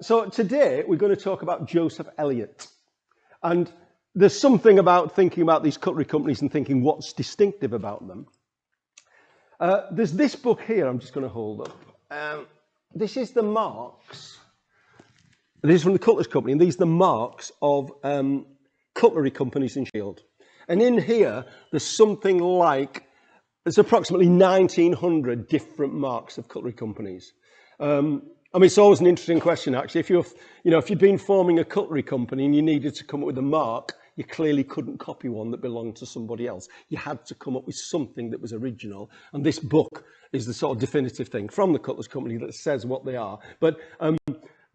So today we're going to talk about Joseph Elliot. And there's something about thinking about these cutlery companies and thinking what's distinctive about them. There's this book here I'm just going to hold up. This is the marks. This is from the Cutler's Company, and these are the marks of cutlery companies in Sheffield. And in here, there's something like, there's approximately 1,900 different marks of cutlery companies. I mean, it's always an interesting question, actually. If you'd been forming a cutlery company and you needed to come up with a mark, you clearly couldn't copy one that belonged to somebody else. You had to come up with something that was original. And this book is the sort of definitive thing from the Cutler's Company that says what they are. But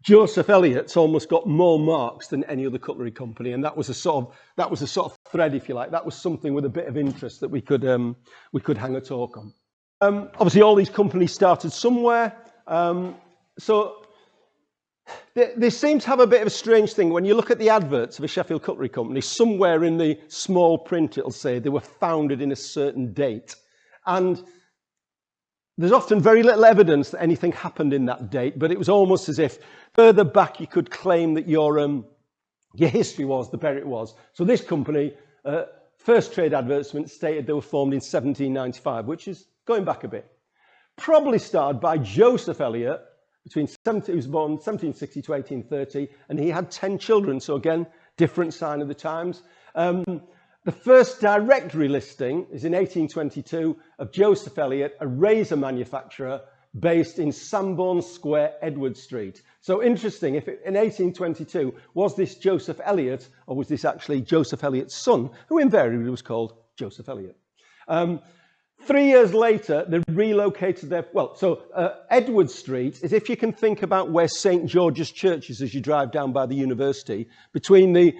Joseph Elliot's almost got more marks than any other cutlery company, and that was a sort of thread, if you like. That was something with a bit of interest that we could hang a talk on. Obviously, all these companies started somewhere. So they seem to have a bit of a strange thing. When you look at the adverts of a Sheffield cutlery company, somewhere in the small print it'll say they were founded in a certain date. And there's often very little evidence that anything happened in that date, but it was almost as if further back you could claim that your history was, the better it was. So this company, first trade advertisement stated they were formed in 1795, which is going back a bit. Probably started by Joseph Elliot, he was born 1760 to 1830, and he had 10 children. So again, different sign of the times. The first directory listing is in 1822 of Joseph Elliot, a razor manufacturer based in Sanborn Square, Edward Street. So interesting, in 1822, was this Joseph Elliot, or was this actually Joseph Elliot's son, who invariably was called Joseph Elliot? 3 years later, they relocated Edward Street is, if you can think about where St. George's Church is as you drive down by the university, between the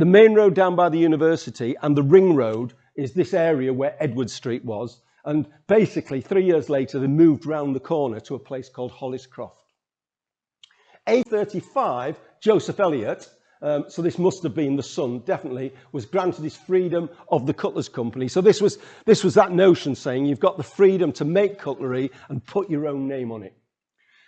main road down by the university and the ring road is this area where Edward Street was. And basically, 3 years later, they moved round the corner to a place called Hollis Croft. 1835, Joseph Elliot, so this must have been the son, definitely, was granted his freedom of the Cutler's Company. So this was that notion saying you've got the freedom to make cutlery and put your own name on it.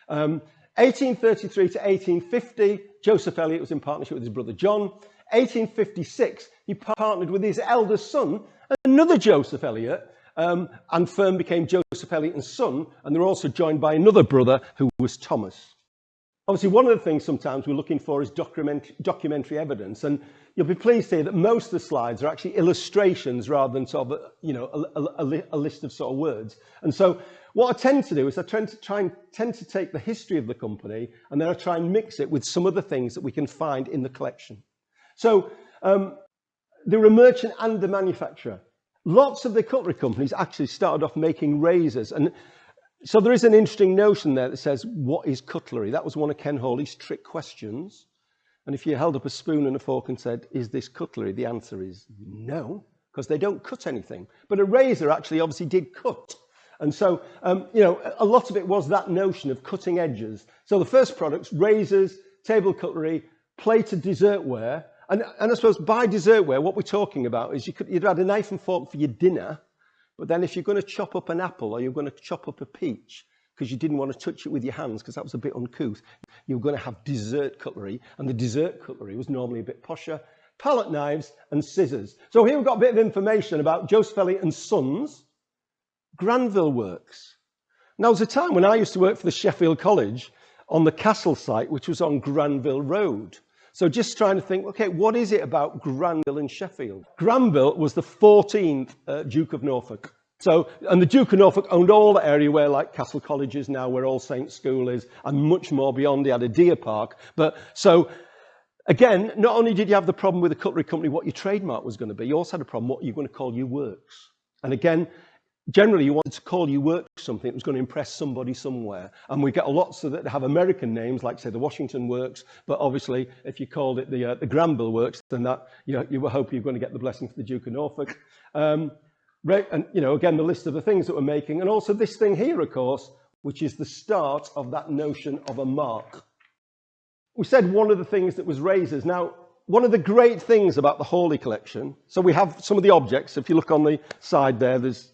1833 to 1850, Joseph Elliot was in partnership with his brother John. 1856, he partnered with his eldest son, another Joseph Elliot, and firm became Joseph Elliot and Son, and they were also joined by another brother who was Thomas. Obviously, one of the things sometimes we're looking for is documentary evidence, and you'll be pleased to hear that most of the slides are actually illustrations rather than sort of a list of sort of words. And so what I tend to do is I tend to take the history of the company, and then I try and mix it with some of the things that we can find in the collection. So they were a merchant and a manufacturer. Lots of the cutlery companies actually started off making razors, and so there is an interesting notion there that says, what is cutlery? That was one of Ken Hawley's trick questions. And if you held up a spoon and a fork and said, is this cutlery? The answer is no, because they don't cut anything. But a razor actually obviously did cut. And so, a lot of it was that notion of cutting edges. So the first products, razors, table cutlery, plated dessertware. And I suppose by dessertware, what we're talking about is you'd had a knife and fork for your dinner. But then if you're going to chop up an apple or you're going to chop up a peach because you didn't want to touch it with your hands because that was a bit uncouth, you were going to have dessert cutlery, and the dessert cutlery was normally a bit posher. Palette knives and scissors. So here we've got a bit of information about Joseph Elliot and Sons, Granville Works. Now, there was a time when I used to work for the Sheffield College on the Castle site, which was on Granville Road. So just trying to think, okay, what is it about Granville and Sheffield? Granville was the 14th Duke of Norfolk. So, and the Duke of Norfolk owned all the area where like Castle College is now, where All Saints School is, and much more beyond. He had a deer park. But so, again, not only did you have the problem with the cutlery company, what your trademark was going to be, you also had a problem what you're going to call your works. And again, generally, you wanted to call your work something that was going to impress somebody somewhere. And we get lots of that have American names, like, say, the Washington Works. But obviously, if you called it the Granville Works, then that you were hoping you're going to get the blessing for the Duke of Norfolk. And, again, the list of the things that we're making. And also this thing here, of course, which is the start of that notion of a mark. We said one of the things that was razors. Now, one of the great things about the Hawley collection, so we have some of the objects. If you look on the side there, there's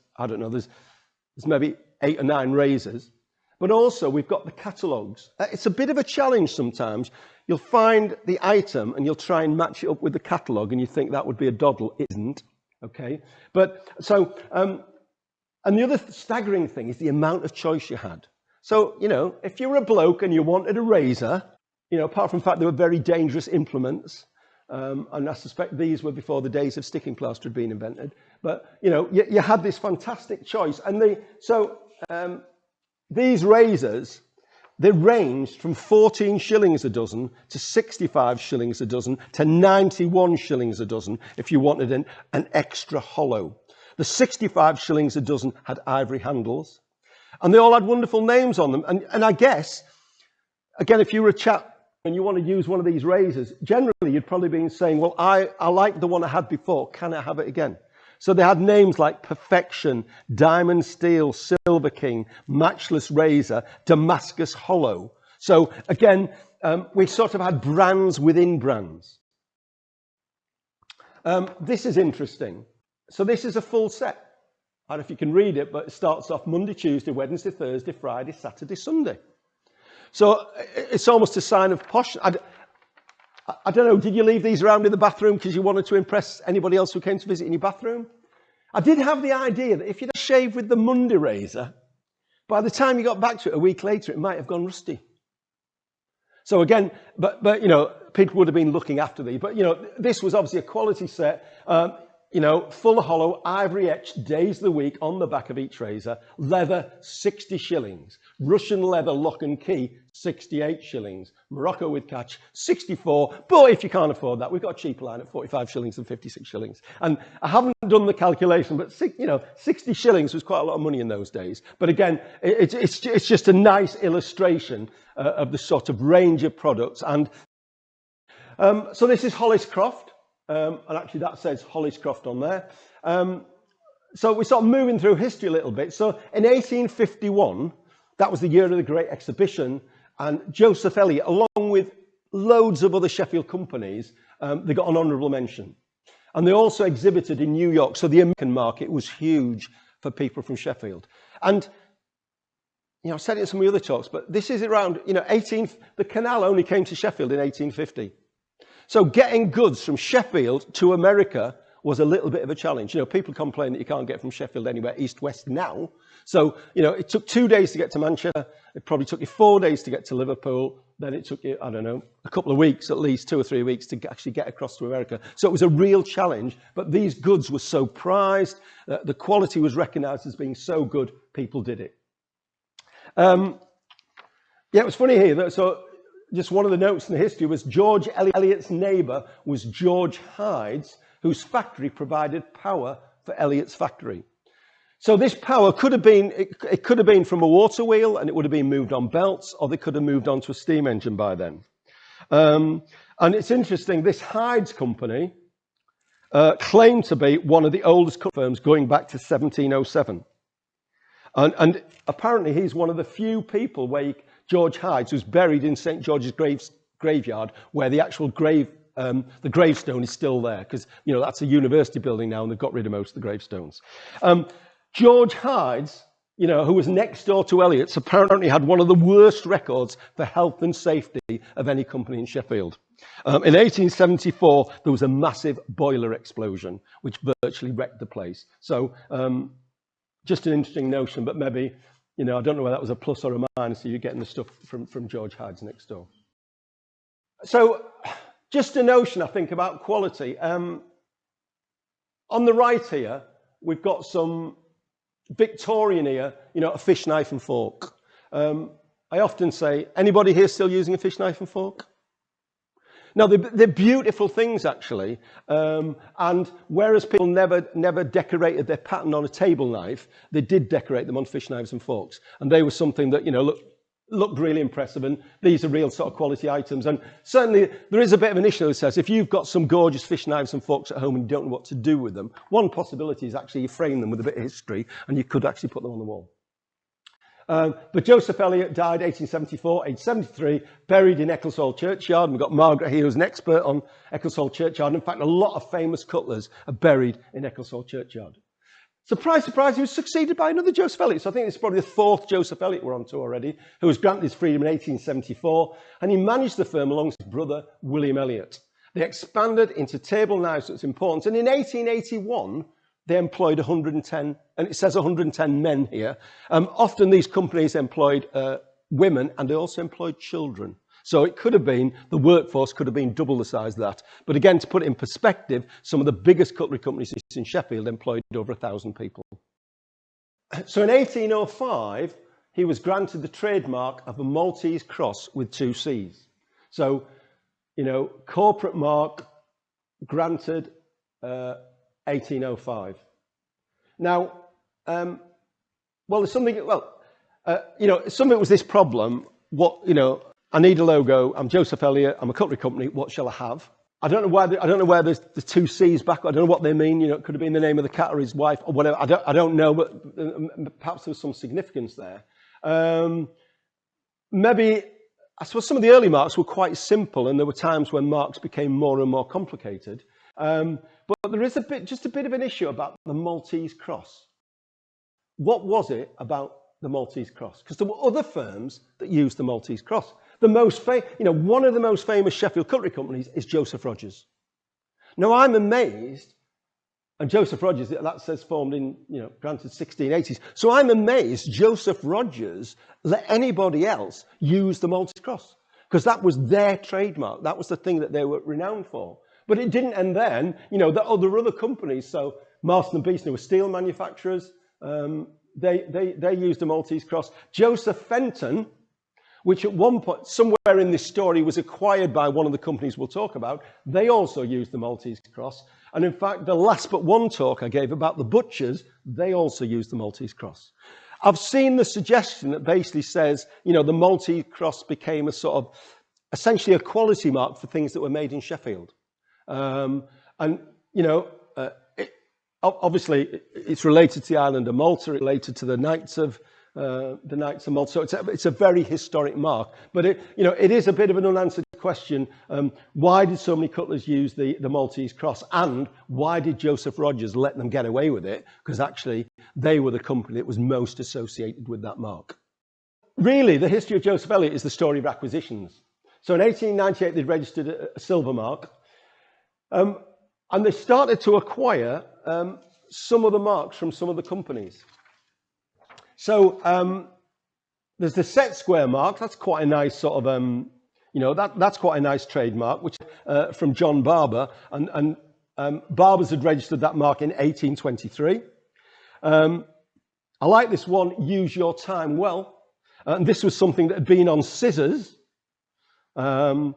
maybe 8 or 9 razors. but also we've got the catalogues. It's a bit of a challenge sometimes. You'll find the item and you'll try and match it up with the catalogue and you think that would be a doddle. It isn't, okay? But so, and the other staggering thing is the amount of choice you had. So, you know, if you were a bloke and you wanted a razor, you know, apart from the fact they were very dangerous implements, and I suspect these were before the days of sticking plaster had been invented, but, you know, you had this fantastic choice. And these razors, they ranged from 14 shillings a dozen to 65 shillings a dozen to 91 shillings a dozen if you wanted an extra hollow. The 65 shillings a dozen had ivory handles, and they all had wonderful names on them. And I guess, again, if you were a chap and you want to use one of these razors, generally you'd probably been saying, well, I like the one I had before, can I have it again? So they had names like Perfection, Diamond Steel, Silver King, Matchless Razor, Damascus Hollow. So again, we sort of had brands within brands. This is interesting. So this is a full set. I don't know if you can read it, but it starts off Monday, Tuesday, Wednesday, Thursday, Friday, Saturday, Sunday. So it's almost a sign of posh. I don't know, did you leave these around in the bathroom because you wanted to impress anybody else who came to visit in your bathroom? I did have the idea that if you'd shaved with the Monday razor, by the time you got back to it a week later, it might have gone rusty. So again, but you know, people would have been looking after these. But, you know, this was obviously a quality set. You know, full hollow, ivory etched, days of the week on the back of each razor. Leather, 60 shillings. Russian leather lock and key, 68 shillings. Morocco with catch, 64. But if you can't afford that, we've got a cheaper line at 45 shillings and 56 shillings. And I haven't done the calculation, but, you know, 60 shillings was quite a lot of money in those days. But again, it's just a nice illustration of the sort of range of products. And so this is Hollis Croft. And actually that says Hollis Croft on there. So we're sort of moving through history a little bit. So in 1851, that was the year of the Great Exhibition, and Joseph Elliot, along with loads of other Sheffield companies, they got an honourable mention. And they also exhibited in New York, so the American market was huge for people from Sheffield. And, you know, I've said it in some of the other talks, but this is around, you know, the canal only came to Sheffield in 1850. So getting goods from Sheffield to America was a little bit of a challenge. You know, people complain that you can't get from Sheffield anywhere east-west now. So, you know, it took 2 days to get to Manchester. It probably took you 4 days to get to Liverpool. Then it took you, I don't know, a couple of weeks, at least 2 or 3 weeks to actually get across to America. So it was a real challenge. But these goods were so prized. The quality was recognised as being so good, people did it. Yeah, it was funny here. So just one of the notes in the history was George Eliot's neighbour was George Hyde's, whose factory provided power for Eliot's factory. So this power could have been, it could have been from a water wheel, and it would have been moved on belts, or they could have moved on to a steam engine by then. And it's interesting, this Hyde's company claimed to be one of the oldest firms going back to 1707. And apparently he's one of the few people where George Hyde's, who's buried in St. George's graveyard, where the actual the gravestone is still there, because, you know, that's a university building now and they've got rid of most of the gravestones. George Hyde's, you know, who was next door to Elliot's, apparently had one of the worst records for health and safety of any company in Sheffield. In 1874, there was a massive boiler explosion, which virtually wrecked the place. So just an interesting notion, but maybe, you know, I don't know whether that was a plus or a minus, so you're getting the stuff from George Hyde's next door. So just a notion, I think, about quality. On the right here, we've got some Victorian here, you know, a fish knife and fork. I often say, anybody here still using a fish knife and fork? Now, they're beautiful things, actually. And whereas people never decorated their pattern on a table knife, they did decorate them on fish knives and forks. And they were something that, you know, looked really impressive. And these are real sort of quality items. And certainly there is a bit of an issue that says if you've got some gorgeous fish knives and forks at home and you don't know what to do with them, one possibility is actually you frame them with a bit of history and you could actually put them on the wall. But Joseph Elliot died 1874, age 73, buried in Ecclesall Churchyard. And we've got Margaret here, who's an expert on Ecclesall Churchyard. In fact, a lot of famous cutlers are buried in Ecclesall Churchyard. Surprise, surprise, he was succeeded by another Joseph Elliot. So I think it's probably the fourth Joseph Elliot we're on to already, who was granted his freedom in 1874, and he managed the firm alongside his brother, William Elliot. They expanded into table knives, so it's important, and in 1881, they employed 110, and it says 110 men here. Often these companies employed women, and they also employed children. So it could have been, the workforce could have been double the size of that. But again, to put it in perspective, some of the biggest cutlery companies in Sheffield employed over 1,000 people. So in 1805, he was granted the trademark of a Maltese cross with 2 C's. So, you know, corporate mark granted 1805. Now, well, there's something, you know, something was this problem. What, you know, I need a logo. I'm Joseph Elliot. I'm a cutlery company. What shall I have? I don't know where there's the 2 C's back. I don't know what they mean. You know, it could have been the name of the cat or his wife or whatever. I don't know, but perhaps there was some significance there. Maybe, I suppose some of the early marks were quite simple, and there were times when marks became more and more complicated. But there is just a bit of an issue about the Maltese cross. What was it about the Maltese cross? Because there were other firms that used the Maltese cross. One of the most famous Sheffield cutlery companies is Joseph Rogers. Now I'm amazed, and Joseph Rogers, that says formed in, you know, granted 1680s. So I'm amazed Joseph Rogers let anybody else use the Maltese cross, because that was their trademark. That was the thing that they were renowned for. But it didn't end then. You know, there are other companies. So Marston and Beeston were steel manufacturers. They used a Maltese cross. Joseph Fenton, which at one point, somewhere in this story, was acquired by one of the companies we'll talk about, they also used the Maltese cross. And in fact, the last but one talk I gave about the butchers, they also used the Maltese cross. I've seen the suggestion that basically says, you know, the Maltese cross became a sort of, essentially a quality mark for things that were made in Sheffield. And, you know, obviously it's related to the island of Malta, related to the Knights of Malta. So it's a very historic mark, but it is a bit of an unanswered question. Why did so many cutlers use the Maltese cross, and why did Joseph Rogers let them get away with it? Because actually they were the company that was most associated with that mark. Really, the history of Joseph Elliot is the story of acquisitions. So in 1898, they registered a silver mark. And they started to acquire some of the marks from some of the companies. So there's the set square mark. That's quite a nice sort of, that's quite a nice trademark, which from John Barber. And Barber's had registered that mark in 1823. I like this one, use your time well. And this was something that had been on scissors. And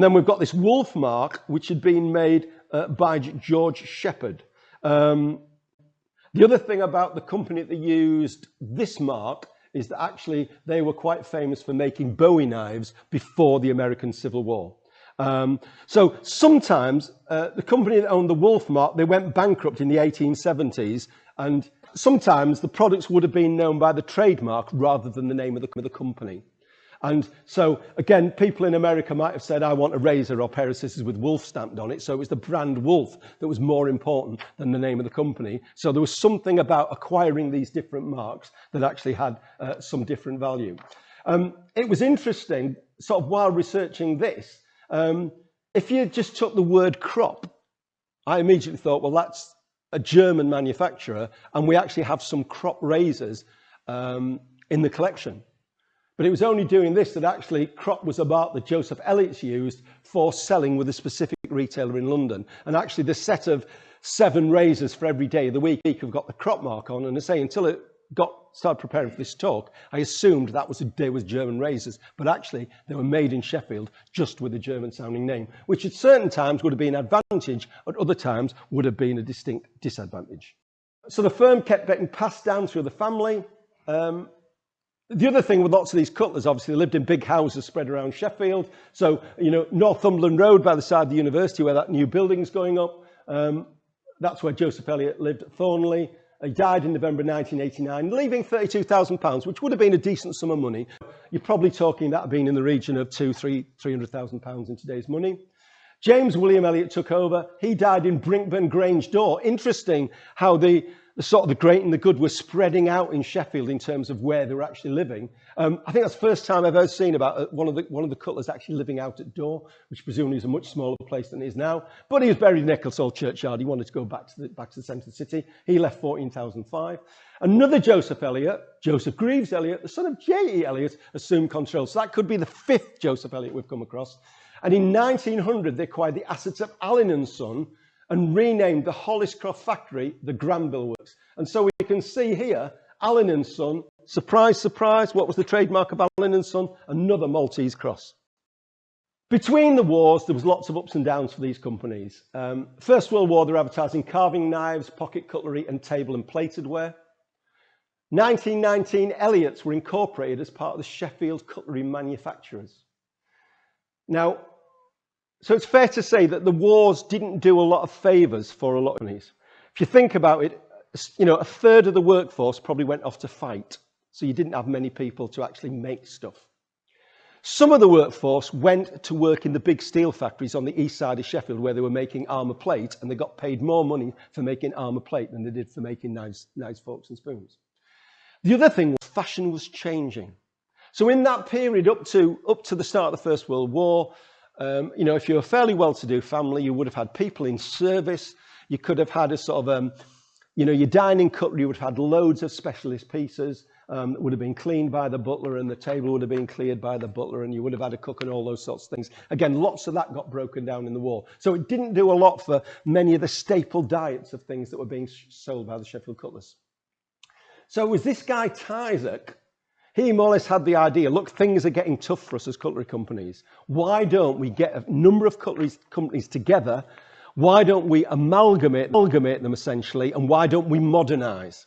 then we've got this wolf mark, which had been made by George Shepherd. The other thing about the company that used this mark is that actually they were quite famous for making Bowie knives before the American Civil War. So sometimes the company that owned the wolf mark, they went bankrupt in the 1870s, and sometimes the products would have been known by the trademark rather than the name of the company. And so, again, people in America might have said, I want a razor or pair of scissors with Wolf stamped on it. So it was the brand Wolf that was more important than the name of the company. So there was something about acquiring these different marks that actually had some different value. It was interesting, sort of while researching this, if you just took the word crop, I immediately thought, well, that's a German manufacturer, and we actually have some crop razors in the collection. But it was only doing this that actually crop was a mark that Joseph Elliot's used for selling with a specific retailer in London. And actually the set of 7 razors for every day of the week have got the crop mark on. And I say, until it started preparing for this talk, I assumed that they was German razors. But actually they were made in Sheffield just with a German sounding name, which at certain times would have been an advantage, at other times would have been a distinct disadvantage. So the firm kept getting passed down through the family. The other thing with lots of these cutlers, obviously, they lived in big houses spread around Sheffield. So, you know, Northumberland Road by the side of the university where that new building's going up, that's where Joseph Elliot lived at Thornley. He died in November 1989, leaving £32,000, which would have been a decent sum of money. You're probably talking that being in the region of £300,000 in today's money. James William Elliot took over. He died in Brinkburn Grange Door. Interesting how the the great and the good were spreading out in Sheffield in terms of where they were actually living. I think that's the first time I've ever seen about one of the cutlers actually living out at Door, which presumably is a much smaller place than it is now. But he was buried in Ecclesall churchyard. He wanted to go back to the centre of the city. He left 14,005. Another Joseph Elliot, Joseph Greaves Elliot, the son of J.E. Elliot, assumed control. So that could be the fifth Joseph Elliot we've come across. And in 1900, they acquired the assets of Ellin Co and renamed the Holliscroft factory the Granville Works. And so we can see here, Ellin Son, surprise, surprise, what was the trademark of Ellin Son? Another Maltese cross. Between the wars, there was lots of ups and downs for these companies. First World War, they're advertising carving knives, pocket cutlery, and table and plated ware. 1919, Elliots were incorporated as part of the Sheffield cutlery manufacturers. Now, so it's fair to say that the wars didn't do a lot of favours for a lot of companies. If you think about it, a third of the workforce probably went off to fight. So you didn't have many people to actually make stuff. Some of the workforce went to work in the big steel factories on the east side of Sheffield where they were making armour plate, and they got paid more money for making armour plate than they did for making knives, forks and spoons. The other thing was fashion was changing. So in that period up to the start of the First World War, if you're a fairly well-to-do family, you would have had people in service. You could have had a sort of, your dining cutlery would have had loads of specialist pieces that would have been cleaned by the butler, and the table would have been cleared by the butler, and you would have had a cook and all those sorts of things. Again, lots of that got broken down in the war. So it didn't do a lot for many of the staple diets of things that were being sold by the Sheffield cutlers. So it was this guy, Tysack. He more or less had the idea, look, things are getting tough for us as cutlery companies. Why don't we get a number of cutlery companies together? Why don't we amalgamate them essentially? And why don't we modernise?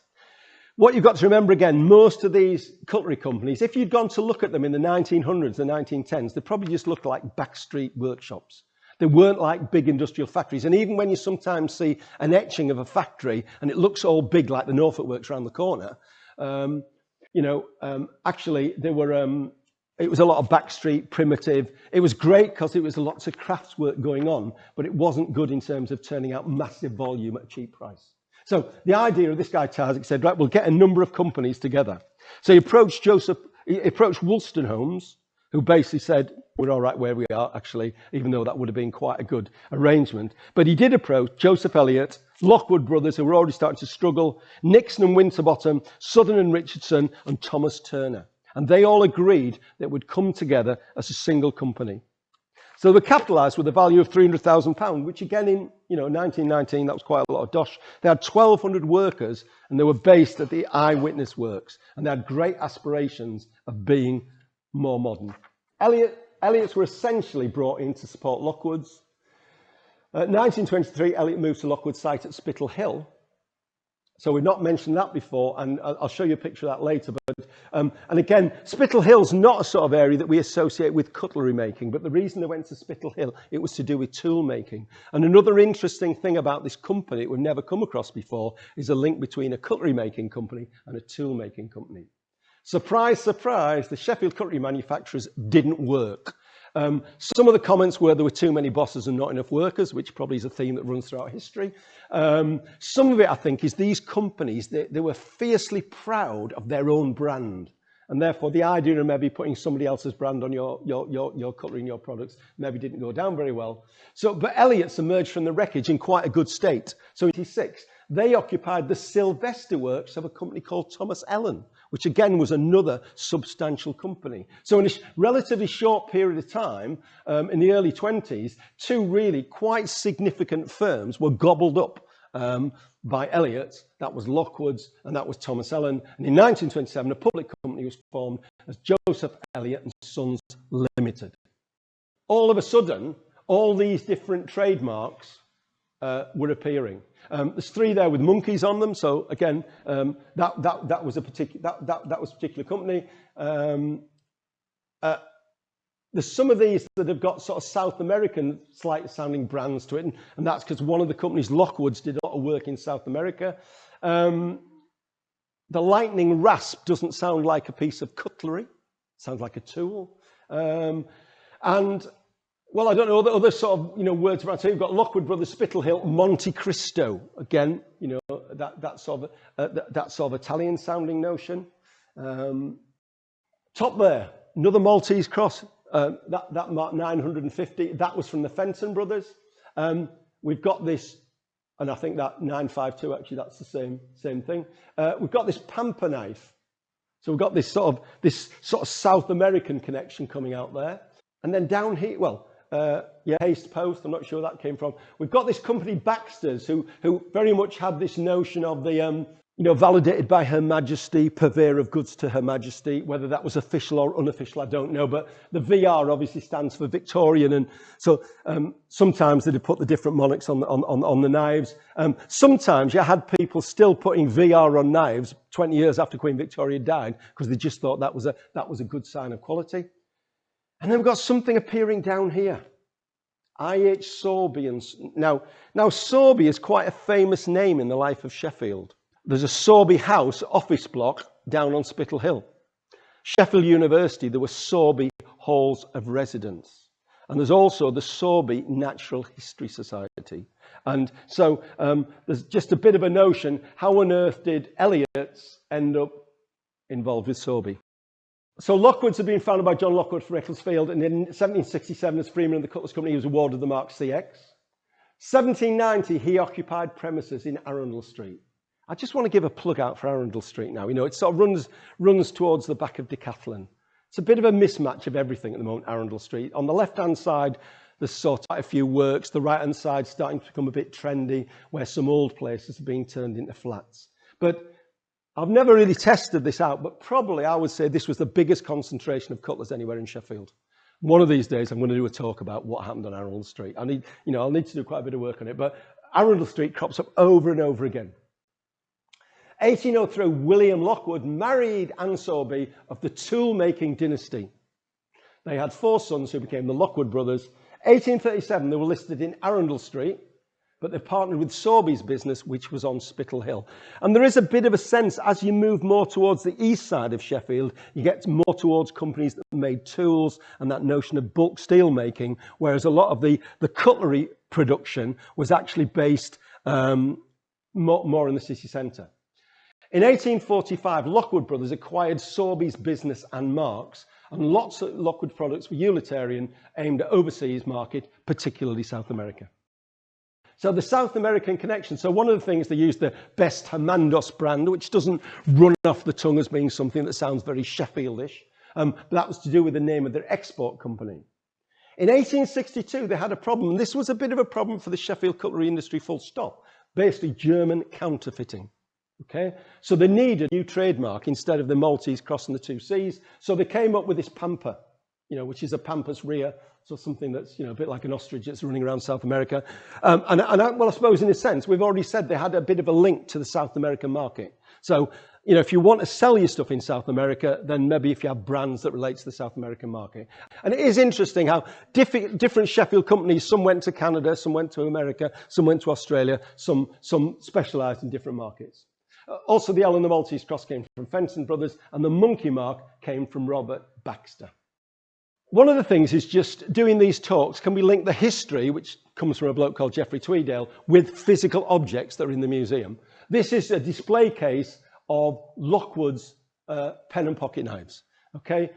What you've got to remember again, most of these cutlery companies, if you'd gone to look at them in the 1900s, the 1910s, they probably just looked like backstreet workshops. They weren't like big industrial factories. And even when you sometimes see an etching of a factory and it looks all big like the Norfolk Works around the corner, actually, there were, it was a lot of backstreet, primitive. It was great because it was lots of crafts work going on, but it wasn't good in terms of turning out massive volume at a cheap price. So the idea of this guy, Tysack, said, right, we'll get a number of companies together. So he approached Woolston Homes, who basically said, we're all right where we are, actually, even though that would have been quite a good arrangement. But he did approach Joseph Elliot, Lockwood Brothers, who were already starting to struggle, Nixon and Winterbottom, Southern and Richardson, and Thomas Turner. And they all agreed that it would come together as a single company. So they were capitalised with a value of £300,000, which again in 1919, that was quite a lot of dosh. They had 1,200 workers, and they were based at the Eyewitness Works, and they had great aspirations of being more modern. Elliots were essentially brought in to support Lockwood's. 1923, Elliot moved to Lockwood's site at Spittal Hill. So we've not mentioned that before, and I'll show you a picture of that later. But and again, Spittal Hill's not a sort of area that we associate with cutlery making, but the reason they went to Spittal Hill, it was to do with tool making. And another interesting thing about this company that we've never come across before is a link between a cutlery making company and a tool making company. Surprise, surprise, the Sheffield cutlery manufacturers didn't work. Some of the comments were there were too many bosses and not enough workers, which probably is a theme that runs throughout history. Some of it, I think, is these companies, they were fiercely proud of their own brand. And therefore, the idea of maybe putting somebody else's brand on your cutlery and your products maybe didn't go down very well. But Elliots emerged from the wreckage in quite a good state. So in 1986, they occupied the Sylvester works of a company called Thomas Ellin, which again was another substantial company. So in a relatively short period of time, in the early 20s, two really quite significant firms were gobbled up by Elliots. That was Lockwood's and that was Thomas Ellin. And in 1927, a public company was formed as Joseph Elliot Sons Limited. All of a sudden, all these different trademarks were appearing. There's three there with monkeys on them. So again, that was a particular company. There's some of these that have got sort of South American slight sounding brands to it, and that's because one of the companies, Lockwood's, did a lot of work in South America. The lightning rasp doesn't sound like a piece of cutlery; it sounds like a tool. And Well, I don't know, other sort of, words around. So you've got Lockwood Brothers, Spittle Hill, Monte Cristo. Again, that sort of Italian sounding notion. Top there, another Maltese cross. That marked 950. That was from the Fenton brothers. We've got this, and I think that 952, actually, that's the same thing. We've got this Pampa knife. So we've got this sort of South American connection coming out there. And then down here, Haste Post, I'm not sure where that came from. We've got this company Baxter's who very much had this notion of the, validated by Her Majesty, purveyor of goods to Her Majesty. Whether that was official or unofficial, I don't know. But the VR obviously stands for Victorian. And so sometimes they'd put the different monarchs on the knives. Sometimes you had people still putting VR on knives 20 years after Queen Victoria died because they just thought that was a good sign of quality. And then we've got something appearing down here. H Sorby. Now Sorby is quite a famous name in the life of Sheffield. There's a Sorby house office block down on Spittle Hill. Sheffield University, there were Sorby halls of residence. And there's also the Sorby Natural History Society. And so there's just a bit of a notion, how on earth did Elliots end up involved with Sorby? So Lockwoods had been founded by John Lockwood from Ecclesfield, and in 1767, as Freeman of the Cutlers Company, he was awarded the mark CX. 1790, he occupied premises in Arundel Street. I just want to give a plug out for Arundel Street now. It sort of runs towards the back of Decathlon. It's a bit of a mismatch of everything at the moment, Arundel Street. On the left-hand side, there's sort of quite a few works. The right-hand side starting to become a bit trendy, where some old places are being turned into flats. But I've never really tested this out, but probably I would say this was the biggest concentration of cutlers anywhere in Sheffield. One of these days, I'm going to do a talk about what happened on Arundel Street. I'll need to do quite a bit of work on it, but Arundel Street crops up over and over again. 1803, William Lockwood married Anne Sorby of the tool-making dynasty. They had 4 sons who became the Lockwood Brothers. 1837, they were listed in Arundel Street, but they partnered with Sorby's business, which was on Spittle Hill. And there is a bit of a sense, as you move more towards the east side of Sheffield, you get more towards companies that made tools and that notion of bulk steel making, whereas a lot of the cutlery production was actually based more in the city centre. In 1845, Lockwood Brothers acquired Sorby's business and marks, and lots of Lockwood products were utilitarian, aimed at overseas market, particularly South America. So the South American connection. So one of the things, they used the Best Hermandos brand, which doesn't run off the tongue as being something that sounds very Sheffieldish. But that was to do with the name of their export company. In 1862, they had a problem. And this was a bit of a problem for the Sheffield cutlery industry, full stop. Basically, German counterfeiting. Okay, so they needed a new trademark instead of the Maltese cross and the 2 Cs. So they came up with this Pampa, which is a pampas rear, so something that's a bit like an ostrich that's running around South America. I suppose in a sense, we've already said they had a bit of a link to the South American market. So if you want to sell your stuff in South America, then maybe if you have brands that relate to the South American market. And it is interesting how different Sheffield companies, some went to Canada, some went to America, some went to Australia, some specialised in different markets. Also, the Ellin, the Maltese cross, came from Fenton Brothers, and the monkey mark came from Robert Baxter. One of the things is just doing these talks, can we link the history, which comes from a bloke called Geoffrey Tweedale, with physical objects that are in the museum. This is a display case of Lockwood's pen and pocket knives. Okay.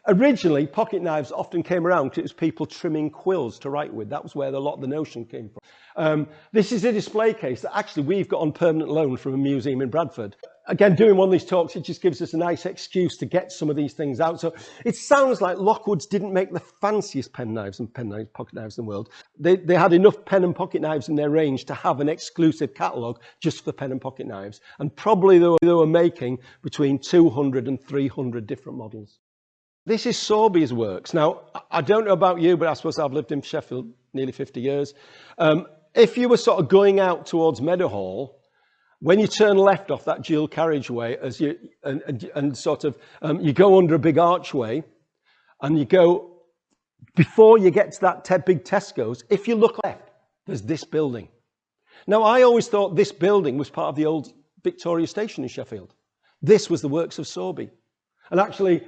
Originally, pocket knives often came around because it was people trimming quills to write with. That was where a lot of the notion came from. This is a display case that actually we've got on permanent loan from a museum in Bradford. Again, doing one of these talks, it just gives us a nice excuse to get some of these things out. So it sounds like Lockwoods didn't make the fanciest pen knives and pocket knives in the world. They had enough pen and pocket knives in their range to have an exclusive catalogue just for pen and pocket knives. And probably they were making between 200 and 300 different models. This is Sorby's works. Now, I don't know about you, but I suppose I've lived in Sheffield nearly 50 years. If you were sort of going out towards Meadowhall, when you turn left off that dual carriageway, as you you go under a big archway, and you go before you get to that big Tesco's. If you look left, there's this building. Now, I always thought this building was part of the old Victoria Station in Sheffield. This was the works of Sorby, and actually,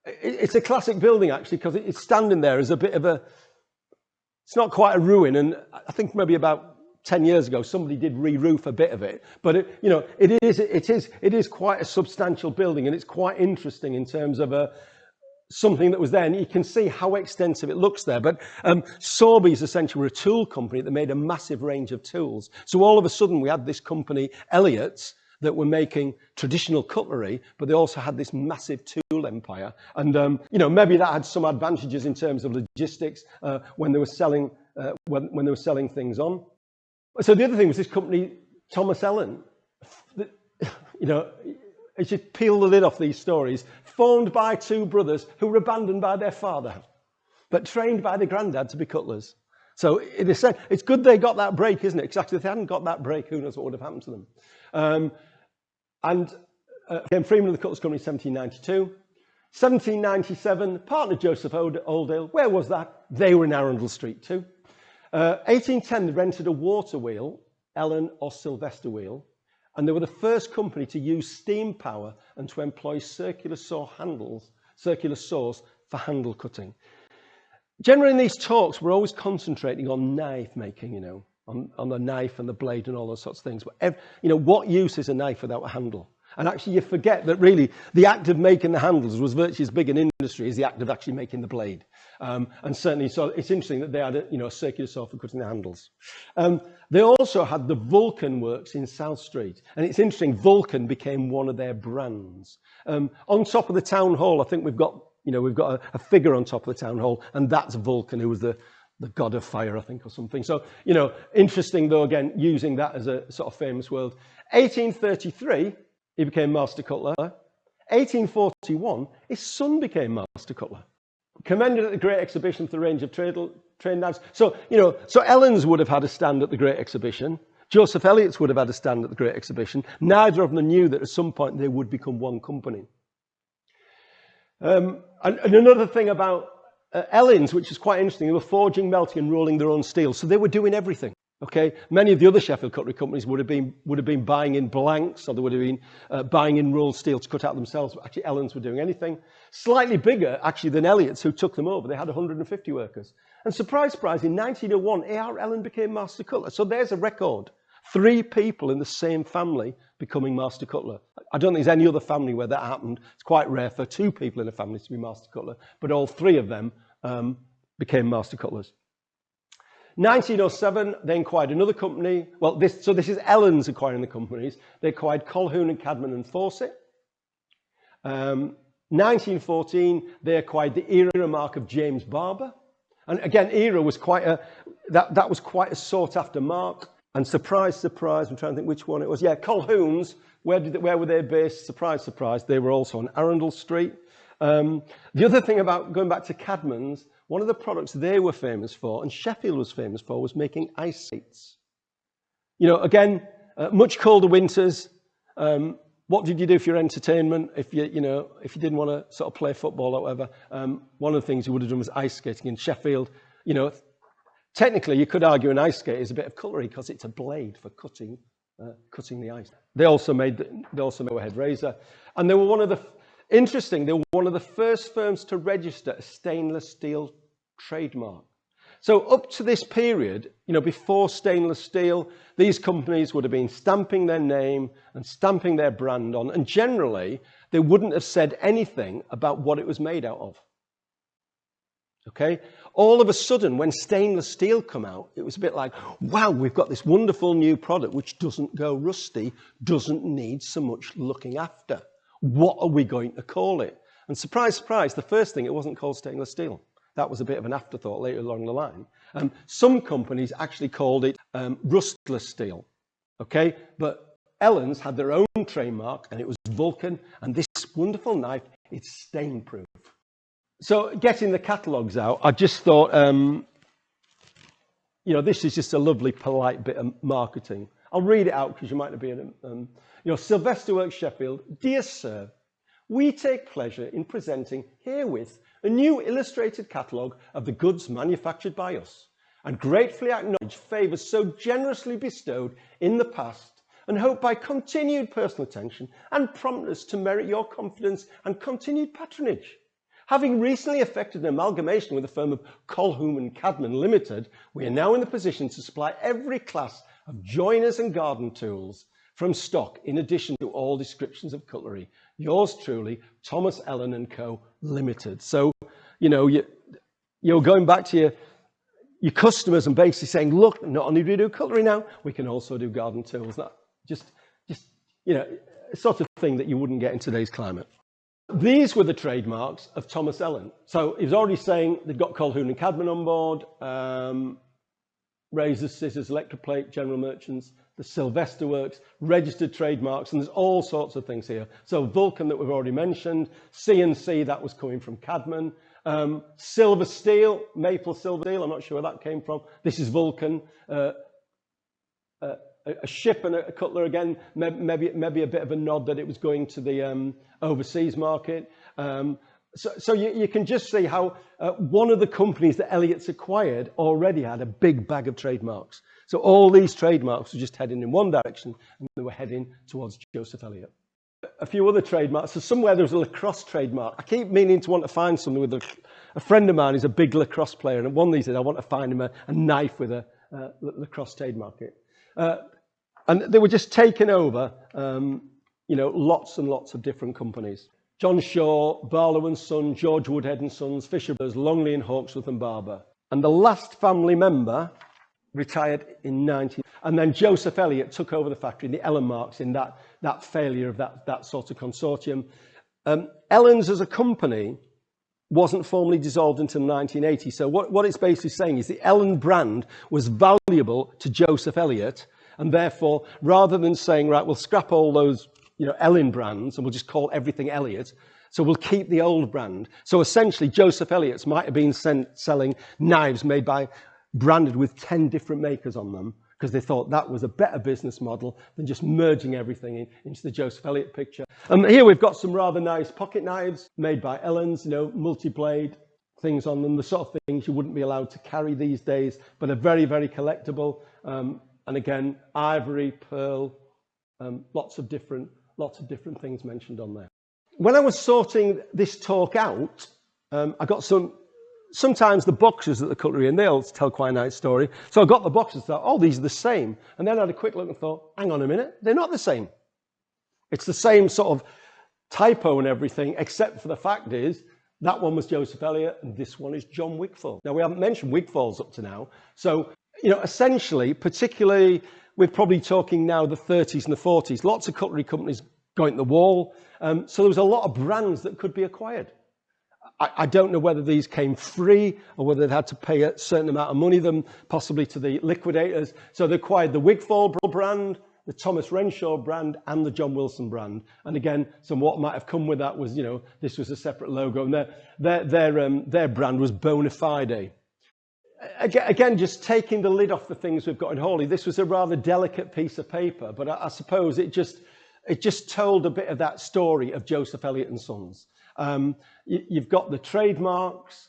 it's a classic building actually because it's standing there as a bit of a it's not quite a ruin, and I think maybe about 10 years ago somebody did re-roof a bit of it, but it is quite a substantial building, and it's quite interesting in terms of something that was there, and you can see how extensive it looks there. But Sorby's essentially were a tool company that made a massive range of tools. So all of a sudden we had this company, Elliot's, that were making traditional cutlery, but they also had this massive tool empire. And maybe that had some advantages in terms of logistics when they were selling when they were selling things on. So the other thing was this company, Thomas Ellin. As you peel the lid off these stories, formed by two brothers who were abandoned by their father, but trained by their granddad to be cutlers. So in a sense, it's good they got that break, isn't it? Because actually, if they hadn't got that break, who knows what would have happened to them. Became Freeman of the Cutlers Company in 1792. 1797, partner Joseph Oldale. Where was that? They were in Arundel Street too. 1810, they rented a water wheel, Ellin or Sylvester wheel, and they were the first company to use steam power and to employ circular saws for handle cutting. Generally in these talks, we're always concentrating on knife making, on the knife and the blade and all those sorts of things. But, what use is a knife without a handle? And actually you forget that really the act of making the handles was virtually as big an industry as the act of actually making the blade. And certainly, so it's interesting that they had a circular saw for cutting the handles. They also had the Vulcan works in South Street. And it's interesting, Vulcan became one of their brands. On top of the town hall, I think we've got a figure on top of the town hall, and that's Vulcan, who was the god of fire, I think, or something. So, interesting though, again, using that as a sort of famous word. 1833, he became master cutler. 1841, his son became master cutler. Commended at the Great Exhibition for the range of trained knives. So, so Ellin's would have had a stand at the Great Exhibition. Joseph Elliot's would have had a stand at the Great Exhibition. Neither of them knew that at some point they would become one company. And another thing about Ellin's, which is quite interesting, they were forging, melting and rolling their own steel. So they were doing everything. Okay, many of the other Sheffield cutlery companies would have been buying in blanks, or they would have been buying in rolled steel to cut out themselves. But actually, Ellin's were doing anything. Slightly bigger, actually, than Elliot's, who took them over. They had 150 workers. And surprise, surprise, in 1901, A.R. Ellin became master cutler. So there's a record: 3 people in the same family becoming master cutler. I don't think there's any other family where that happened. It's quite rare for 2 people in a family to be master cutler, but all 3 of them became master cutlers. 1907, they acquired another company. Well, this is Ellin's acquiring the companies. They acquired Colquhoun and Cadman and Fawcett. 1914, they acquired the Era mark of James Barber. And again, Era was quite a sought-after mark. And surprise, surprise, I'm trying to think which one it was. Yeah, Colquhoun's. Where were they based? Surprise, surprise. They were also on Arundel Street. The other thing about going back to Cadman's, one of the products they were famous for, and Sheffield was famous for, was making ice skates. Again, much colder winters. What did you do for your entertainment if you didn't want to sort of play football or whatever? One of the things you would have done was ice skating in Sheffield. Technically, you could argue an ice skate is a bit of cutlery because it's a blade for cutting the ice. They also made a head razor, and they were one of the first firms to register a stainless steel trademark. So up to this period, before stainless steel, these companies would have been stamping their name and stamping their brand on, and generally they wouldn't have said anything about what it was made out of. Okay? All of a sudden, when stainless steel come out, it was a bit like, wow, we've got this wonderful new product which doesn't go rusty, doesn't need so much looking after. What are we going to call it? And surprise, surprise, the first thing, it wasn't called stainless steel. That was a bit of an afterthought later along the line. Some companies actually called it rustless steel. Okay, but Ellin's had their own trademark, and it was Vulcan, and this wonderful knife, it's stain-proof. So getting the catalogues out, I just thought, this is just a lovely, polite bit of marketing. I'll read it out because you might not be in it. Sylvester Works Sheffield, dear sir, we take pleasure in presenting herewith a new illustrated catalogue of the goods manufactured by us, and gratefully acknowledge favours so generously bestowed in the past, and hope by continued personal attention and promptness to merit your confidence and continued patronage. Having recently effected an amalgamation with the firm of Colquhoun and Cadman Limited, we are now in the position to supply every class of joiners and garden tools from stock, in addition to all descriptions of cutlery. Yours truly, Thomas Ellin Co Limited. So, you know, you're going back to your customers and basically saying, look, not only do we do cutlery now, we can also do garden tools. That just you know, a sort of thing that you wouldn't get in today's climate. These were the trademarks of Thomas Ellin. So he was already saying they've got Colquhoun and Cadman on board, razors, scissors, electroplate, general merchants, the Sylvester Works, registered trademarks, and there's all sorts of things here. So Vulcan that we've already mentioned, CNC, that was coming from Cadman, silver steel, maple silver steel, I'm not sure where that came from. This is Vulcan. A ship and a cutler again, maybe a bit of a nod that it was going to the overseas market. So you can just see how one of the companies that Elliott's acquired already had a big bag of trademarks. So all these trademarks were just heading in one direction, and they were heading towards Joseph Elliot. A few other trademarks. So somewhere there was a lacrosse trademark. I keep meaning to want to find something with a friend of mine is a big lacrosse player, and one of these days I want to find him a knife with a lacrosse trademark. And they were just taken over, you know, lots and lots of different companies. John Shaw, Barlow and Son, George Woodhead and Sons, Fisher Brothers, Longley and Hawkesworth and Barber. And the last family member retired in 19... And then Joseph Elliot took over the factory, the Ellin marks, in that failure of that sort of consortium. Ellin's as a company wasn't formally dissolved until 1980. So what it's basically saying is the Ellin brand was valuable to Joseph Elliot, and therefore, rather than saying, right, we'll scrap all those, you know, Ellin brands and we'll just call everything Elliot, so we'll keep the old brand. So essentially, Joseph Elliot's might have been selling knives branded with 10 different makers on them, because they thought that was a better business model than just merging everything into the Joseph Elliot picture. Here we've got some rather nice pocket knives made by Ellin's, you know, multi-blade things on them, the sort of things you wouldn't be allowed to carry these days, but are very, very collectible. And again, ivory, pearl, lots of different things mentioned on there. When I was sorting this talk out, I got sometimes the boxes at the cutlery, and they'll tell quite a nice story. So I got the boxes and thought, oh, these are the same. And then I had a quick look and thought, hang on a minute, they're not the same. It's the same sort of typo and everything, except for the fact is, that one was Joseph Elliot, and this one is John Wigfall. Now, we haven't mentioned Wigfalls up to now. So, you know, essentially, particularly, we're probably talking now the 30s and the 40s, lots of cutlery companies going to the wall. So there was a lot of brands that could be acquired. I don't know whether these came free or whether they had to pay a certain amount of money, possibly to the liquidators. So they acquired the Wigfall brand, the Thomas Renshaw brand, and the John Wilson brand. And again, what might have come with that was, you know, this was a separate logo, and their brand was Bona Fide. Again, just taking the lid off the things we've got in Hawley, this was a rather delicate piece of paper, but I suppose it just told a bit of that story of Joseph Elliot and Sons. You've got the trademarks,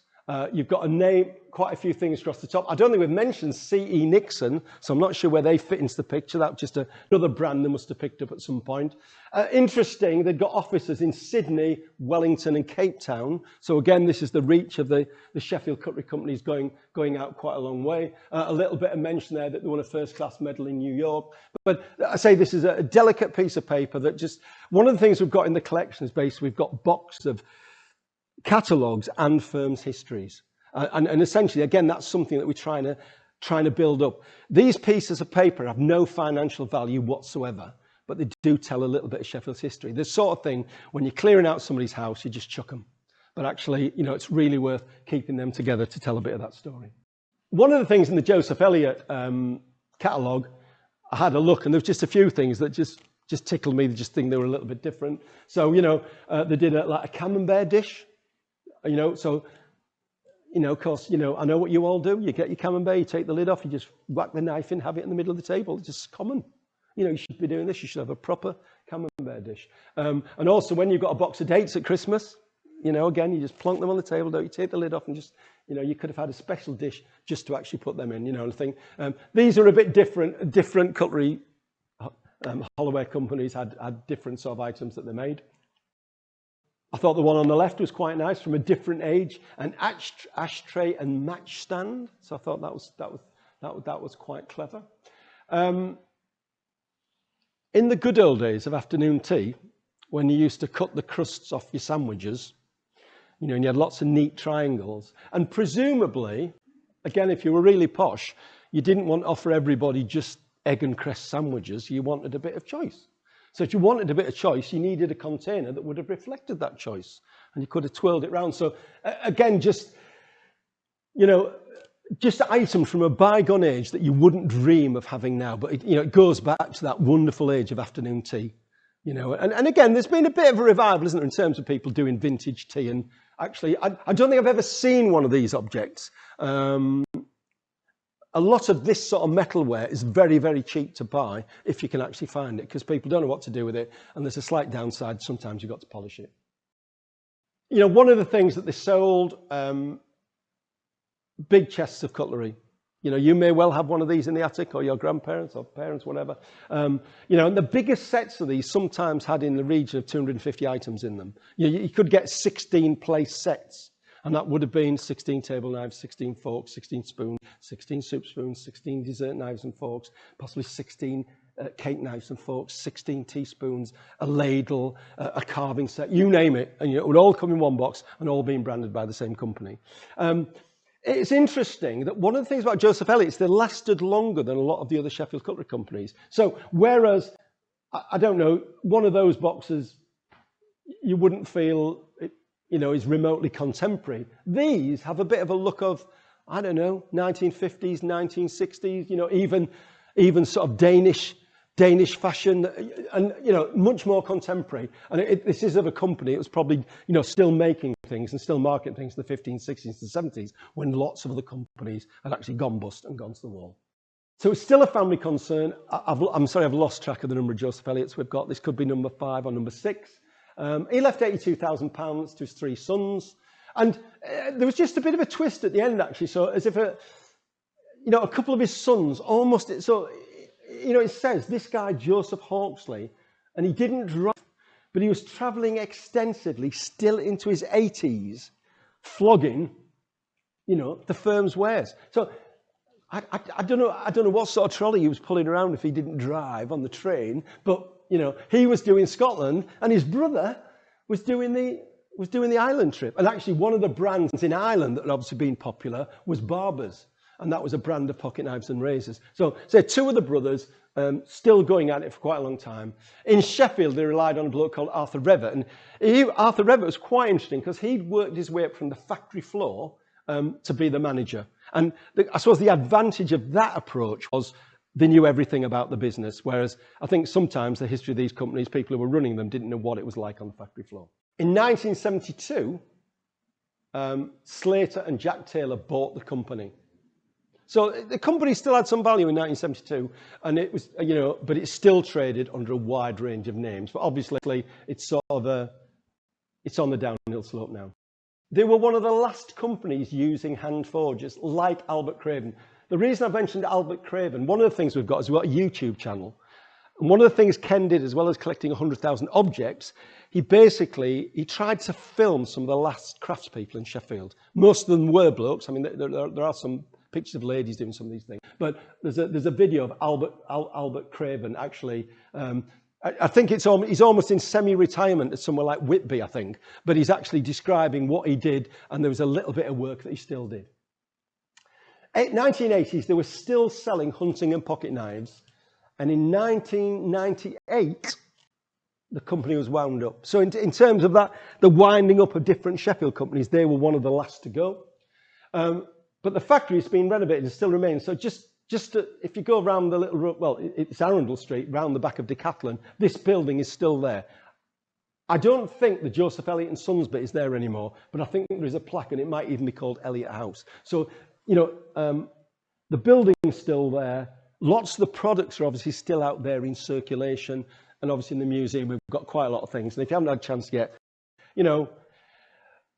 you've got a name, quite a few things across the top. I don't think we've mentioned C.E. Nixon, so I'm not sure where they fit into the picture. That was just another brand they must have picked up at some point. Interesting, they've got offices in Sydney, Wellington and Cape Town. So again, this is the reach of the Sheffield Cutlery Companies going out quite a long way. A little bit of mention there that they won a first-class medal in New York. But I say this is a delicate piece of paper that just... One of the things we've got in the collection is basically we've got boxes of catalogues and firms' histories. And essentially, again, that's something that we're trying to build up. These pieces of paper have no financial value whatsoever, but they do tell a little bit of Sheffield's history. The sort of thing, when you're clearing out somebody's house, you just chuck them. But actually, you know, it's really worth keeping them together to tell a bit of that story. One of the things in the Joseph Elliot catalogue, I had a look, and there was just a few things that just tickled me. They just think they were a little bit different. So, you know, they did like a camembert dish. You know, so, you know, of course, you know, I know what you all do. You get your camembert, you take the lid off, you just whack the knife in, have it in the middle of the table. It's just common. You know, you should be doing this. You should have a proper camembert dish. And also, when you've got a box of dates at Christmas, you know, again, you just plonk them on the table, don't you? Take the lid off and just, you know, you could have had a special dish just to actually put them in, you know, and I think these are a bit different cutlery. Holloway companies had different sort of items that they made. I thought the one on the left was quite nice, from a different age, an ashtray and match stand. So I thought that was quite clever. In the good old days of afternoon tea, when you used to cut the crusts off your sandwiches, you know, and you had lots of neat triangles, and presumably, again, if you were really posh, you didn't want to offer everybody just egg and cress sandwiches. You wanted a bit of choice. So if you wanted a bit of choice, you needed a container that would have reflected that choice, and you could have twirled it round. So again, just, you know, just items from a bygone age that you wouldn't dream of having now. But it, you know, it goes back to that wonderful age of afternoon tea, you know. And again, there's been a bit of a revival, isn't there, in terms of people doing vintage tea. And actually, I don't think I've ever seen one of these objects. A lot of this sort of metalware is very, very cheap to buy if you can actually find it, because people don't know what to do with it. And there's a slight downside. Sometimes you've got to polish it. You know, one of the things that they sold, big chests of cutlery. You know, you may well have one of these in the attic, or your grandparents or parents, whatever. You know, and the biggest sets of these sometimes had in the region of 250 items in them. You could get 16 place sets, and that would have been 16 table knives, 16 forks, 16 spoons, 16 soup spoons, 16 dessert knives and forks, possibly 16 cake knives and forks, 16 teaspoons, a ladle, a carving set, you name it. And you know, it would all come in one box and all being branded by the same company. It's interesting that one of the things about Joseph Elliot is they lasted longer than a lot of the other Sheffield cutlery companies. So whereas, I don't know, one of those boxes, you wouldn't feel, you know, is remotely contemporary. These have a bit of a look of, I don't know, 1950s, 1960s, you know, even sort of Danish fashion, and, you know, much more contemporary. And this is of a company, it was probably, you know, still making things and still marketing things in the 15s, 16s and 70s, when lots of other companies had actually gone bust and gone to the wall. So it's still a family concern. I'm sorry, I've lost track of the number of Joseph Elliots we've got. This could be number 5 or number 6. He left £82,000 to his 3 sons. And there was just a bit of a twist at the end, actually. So as if, you know, a couple of his sons almost, so, you know, it says this guy, Joseph Hawksley, and he didn't drive, but he was travelling extensively, still into his 80s, flogging, you know, the firm's wares. So I don't know what sort of trolley he was pulling around if he didn't drive on the train, but, you know, he was doing Scotland, and his brother was doing the Island trip. And actually, one of the brands in Ireland that had obviously been popular was Barber's. And that was a brand of pocket knives and razors. So 2 of the brothers still going at it for quite a long time. In Sheffield, they relied on a bloke called Arthur Revett. And Arthur Revett was quite interesting because he'd worked his way up from the factory floor to be the manager. And I suppose the advantage of that approach was they knew everything about the business, whereas I think sometimes the history of these companies, people who were running them didn't know what it was like on the factory floor. In 1972, Slater and Jack Taylor bought the company. So the company still had some value in 1972, and it was, you know, but it still traded under a wide range of names. But obviously, it's sort of it's on the downhill slope now. They were one of the last companies using hand forges, like Albert Craven. The reason I mentioned Albert Craven, one of the things we've got is we've got a YouTube channel. And one of the things Ken did, as well as collecting 100,000 objects, he tried to film some of the last craftspeople in Sheffield. Most of them were blokes. I mean, there are some pictures of ladies doing some of these things. But there's a video of Albert Craven, actually. I think he's almost in semi-retirement at somewhere like Whitby, I think. But he's actually describing what he did, and there was a little bit of work that he still did. In 1980s, they were still selling hunting and pocket knives. And in 1998, the company was wound up. So in terms of that, the winding up of different Sheffield companies, they were one of the last to go. But the factory has been renovated and still remains. So if you go around the little road, well, it's Arundel Street, round the back of Decathlon, this building is still there. I don't think the Joseph Elliot Sons bit is there anymore, but I think there is a plaque, and it might even be called Elliot House. So, you know, the building is still there. Lots of the products are obviously still out there in circulation, and obviously in the museum we've got quite a lot of things. And if you haven't had a chance yet, you know,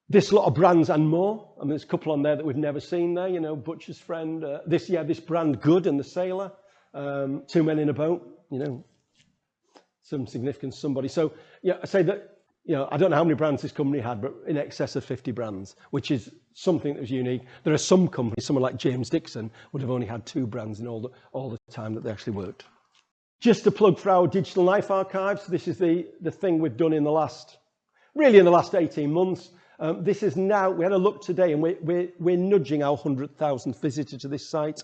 this lot of brands and more. I mean, there's a couple on there that we've never seen there, you know, Butcher's Friend, this brand Good and the Sailor, 2 Men in a Boat, you know, some significant somebody. So, yeah, I say that you know, I don't know how many brands this company had, but in excess of 50 brands, which is something that was unique. There are some companies, someone like James Dixon would have only had 2 brands in all the time that they actually worked. Just to plug for our digital knife archives, this is the thing we've done in the last 18 months. This is now, we had a look today, and we're nudging our 100,000th visitor to this site,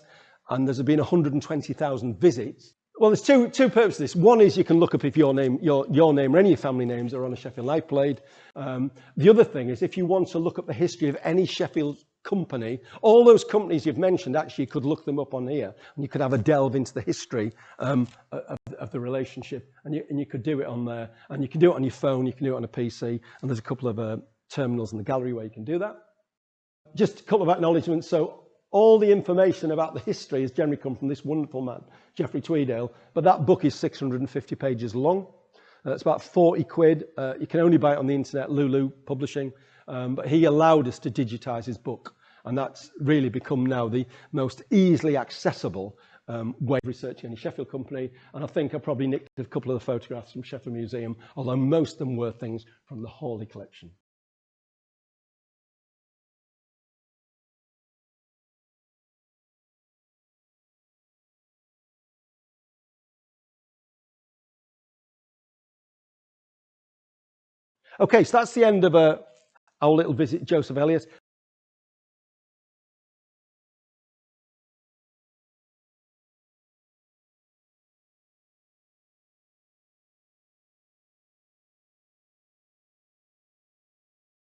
and there's been 120,000 visits. Well, there's two purposes. One is you can look up if your name or any of your family names are on a Sheffield knife blade. The other thing is if you want to look up the history of any Sheffield company, all those companies you've mentioned, actually you could look them up on here, and you could have a delve into the history of the relationship, and you could do it on there, and you can do it on your phone, you can do it on a PC, and there's a couple of terminals in the gallery where you can do that. Just a couple of acknowledgements. So all the information about the history has generally come from this wonderful man, Geoffrey Tweedale, but that book is 650 pages long. It's about 40 quid. You can only buy it on the internet, Lulu Publishing, but he allowed us to digitize his book, and that's really become now the most easily accessible way of researching any Sheffield company. And I think I probably nicked a couple of the photographs from Sheffield Museum, although most of them were things from the Hawley collection. Okay, so that's the end of our little visit, Joseph Elliot.